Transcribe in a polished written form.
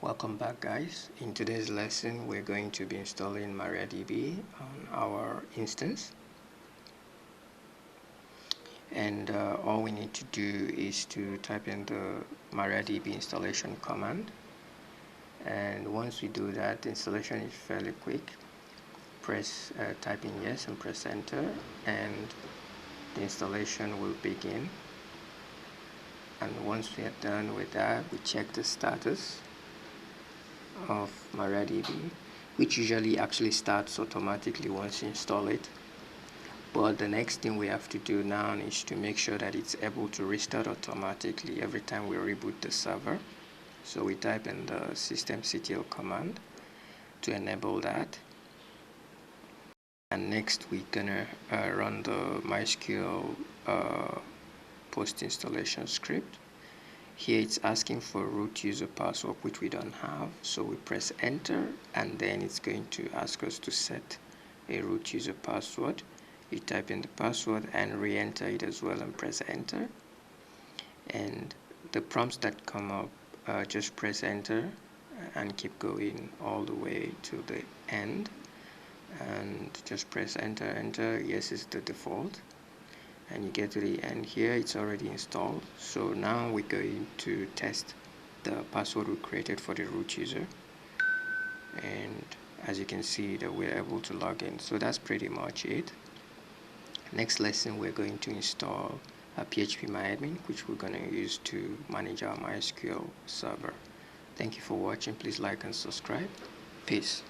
Welcome back, guys. In today's lesson we're going to be installing Mariadb on our instance, and all we need to do is to type in the Mariadb installation command, and once we do that, the installation is fairly quick. Type in yes and press enter, and the installation will begin. And once we are done with that, we check the status of Mariadb, which usually actually starts automatically once you install it. But the next thing we have to do now is to make sure that it's able to restart automatically every time we reboot the server. So we type in the systemctl command to enable that. And next we're gonna run the MySQL post installation script. Here it's asking for root user password, which we don't have, so we press enter, and then it's going to ask us to set a root user password. You type in the password and re-enter it as well and press enter, and the prompts that come up, just press enter and keep going all the way to the end, and just press enter. Yes is the default, and you get to the end. Here it's already installed, so now we're going to test the password we created for the root user, and as you can see that we're able to log in. So that's pretty much it. Next lesson we're going to install a phpMyAdmin, which we're going to use to manage our MySQL server. Thank you for watching. Please like and subscribe. Peace.